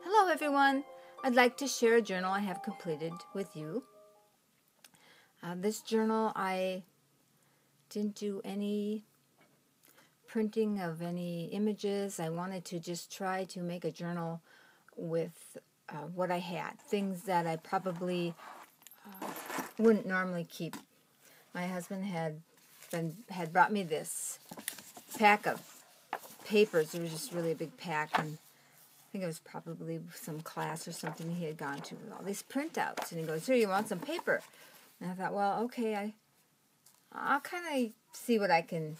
Hello everyone! I'd like to share a journal I have completed with you. This journal, I didn't do any printing of any images. I wanted to just try to make a journal with what I had, things that I probably wouldn't normally keep. My husband had brought me this pack of papers. It was just really a big pack, and I think it was probably some class or something he had gone to with all these printouts. And he goes, "Here, you want some paper?" And I thought, well, okay, I'll kind of see what I can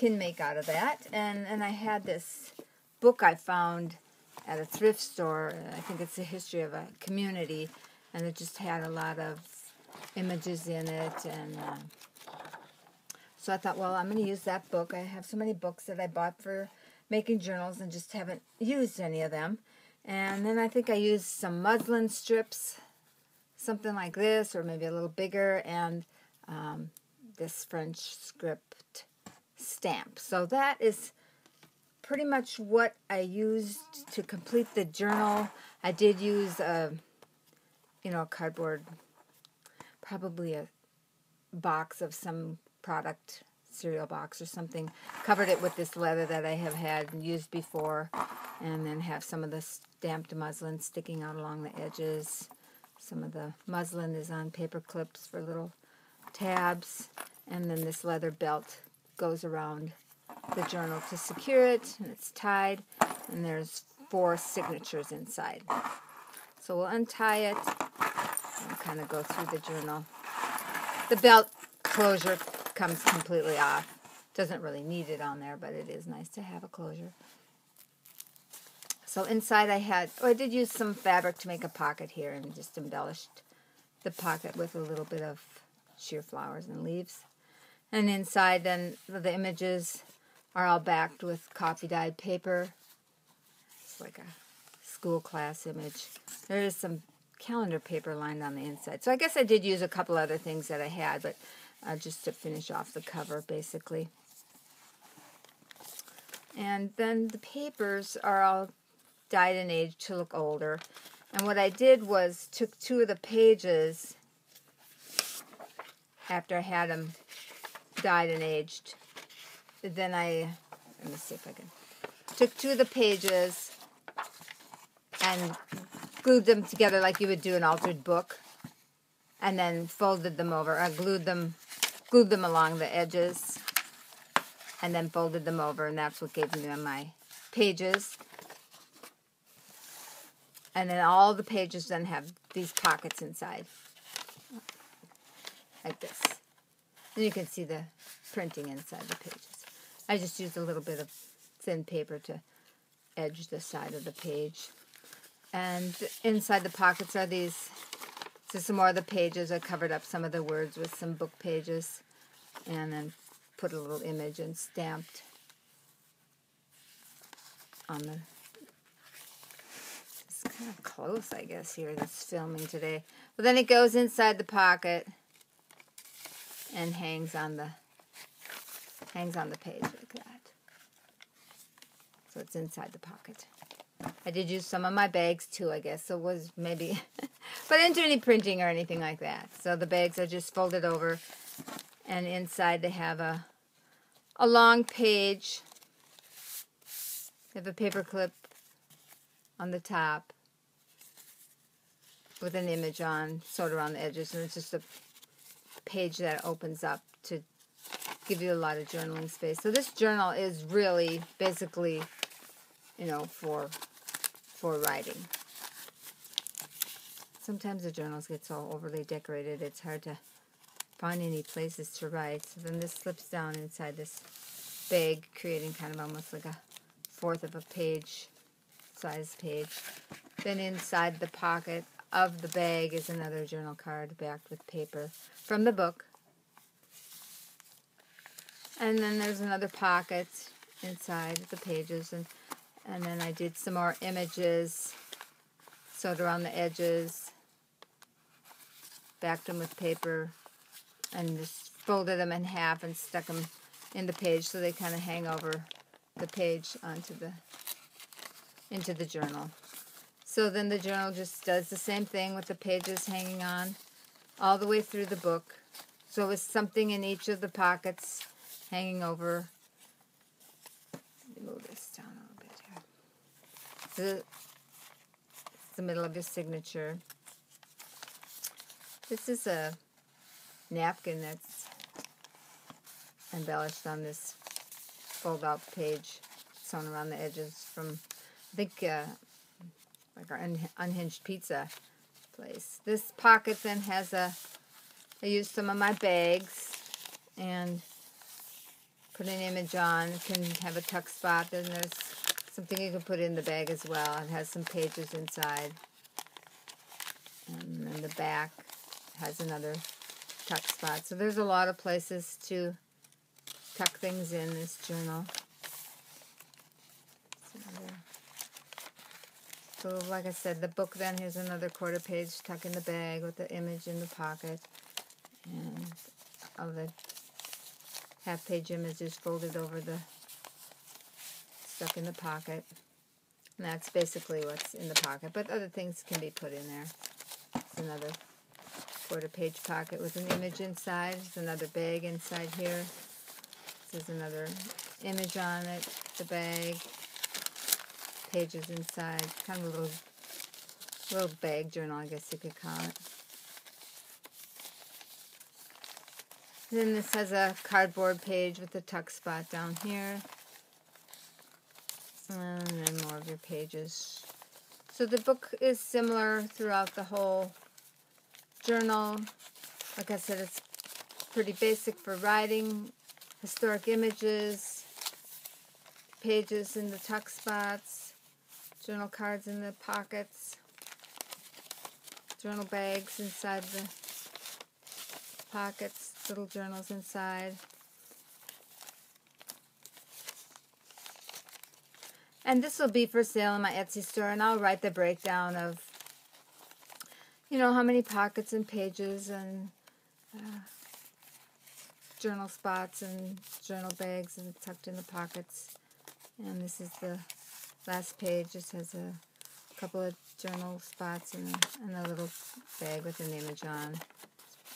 make out of that. And I had this book I found at a thrift store. I think it's the history of a community, and it just had a lot of images in it. And so I thought, well, I'm going to use that book. I have so many books that I bought for making journals and just haven't used any of them. And then I think I used some muslin strips, something like this, or maybe a little bigger, and this French script stamp. So that is pretty much what I used to complete the journal. I did use a cardboard, probably a box of some product, cereal box or something, covered it with this leather that I have had and used before, and then have some of the stamped muslin sticking out along the edges. Some of the muslin is on paper clips for little tabs, and then this leather belt goes around the journal to secure it, and it's tied, and there's 4 signatures inside. So we'll untie it and kind of go through the journal. The belt closure comes completely off. Doesn't really need it on there, but it is nice to have a closure. So inside I did use some fabric to make a pocket here, and just embellished the pocket with a little bit of sheer flowers and leaves. And inside then the images are all backed with coffee dyed paper. It's like a school class image. There is some calendar paper lined on the inside. So I guess I did use a couple other things that I had, but just to finish off the cover, basically. And then the papers are all dyed and aged to look older. And what I did was took 2 of the pages after I had them dyed and aged. Then let me see if I can. Took 2 of the pages and glued them together like you would do an altered book, and then folded them over. I glued them along the edges, and then folded them over, and that's what gave me my pages. And then all the pages then have these pockets inside, like this. And you can see the printing inside the pages. I just used a little bit of thin paper to edge the side of the page. And inside the pockets are these. So some more of the pages. I covered up some of the words with some book pages, and then put a little image and stamped on the. It's kind of close, I guess, here. That's filming today. But then it goes inside the pocket and hangs on the page like that. So it's inside the pocket. I did use some of my bags too, I guess. So it was maybe, but I didn't do any printing or anything like that. So the bags are just folded over, and inside they have a long page. They have a paper clip on the top with an image on, sort of around the edges, and it's just a page that opens up to give you a lot of journaling space. So this journal is really basically, for writing. Sometimes the journals get so overly decorated it's hard to find any places to write. So then this slips down inside this bag, creating kind of almost like a 1/4 of a page size page. Then inside the pocket of the bag is another journal card backed with paper from the book. And then there's another pocket inside the pages, and then I did some more images, sewed around the edges, backed them with paper, and just folded them in half and stuck them in the page so they kind of hang over the page into the journal. So then the journal just does the same thing with the pages hanging on all the way through the book. So it's something in each of the pockets hanging over. Let me move this down a little bit here. It's the middle of your signature. This is a napkin that's embellished on this fold-out page, sewn around the edges from, I think, like our Unhinged Pizza place. This pocket then has I used some of my bags and put an image on. It can have a tuck spot, and there's something you can put in the bag as well. It has some pages inside. And then the back has another tuck spot. So there's a lot of places to tuck things in this journal. So like I said, the book then has another quarter page tuck in the bag with the image in the pocket. And of the half-page images folded over stuck in the pocket. And that's basically what's in the pocket, but other things can be put in there. It's another quarter-page pocket with an image inside. There's another bag inside here. There's another image on it, the bag, pages inside, kind of a little bag journal, I guess you could call it. Then this has a cardboard page with a tuck spot down here. And then more of your pages. So the book is similar throughout the whole journal. Like I said, it's pretty basic for writing, historic images, pages in the tuck spots, journal cards in the pockets, journal bags inside the pockets, little journals inside. And this will be for sale in my Etsy store, and I'll write the breakdown of, you know, how many pockets and pages and journal spots and journal bags and tucked in the pockets. And this is the last page. Just has a couple of journal spots and a little bag with an image on.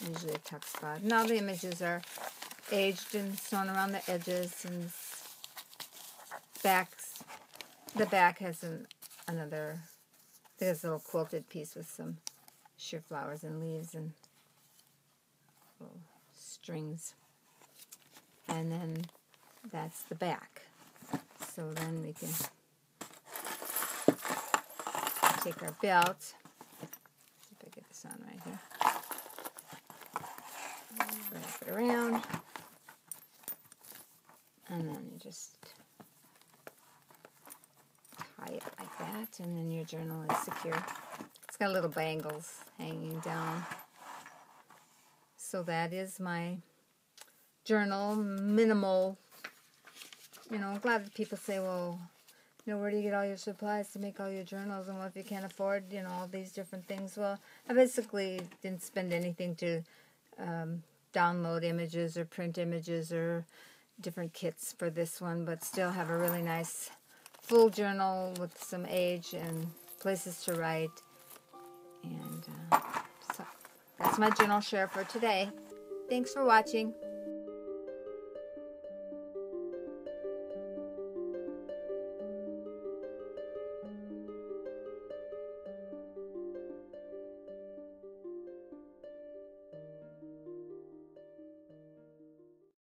Usually a tuck spot. Now the images are aged and sewn around the edges, and the back has another, I think it's a little quilted piece with some sheer flowers and leaves and little strings. And then that's the back. So then we can take our belt. See if I get this on right here. Wrap it around. And then you just tie it like that, and then your journal is secure. It's got little bangles hanging down. So that is my journal, minimal. You know, I'm glad that people say, well, you know, where do you get all your supplies to make all your journals? And well, if you can't afford, you know, all these different things. Well, I basically didn't spend anything to download images or print images or different kits for this one, but still have a really nice full journal with some age and places to write. And so that's my journal share for today. Thanks for watching.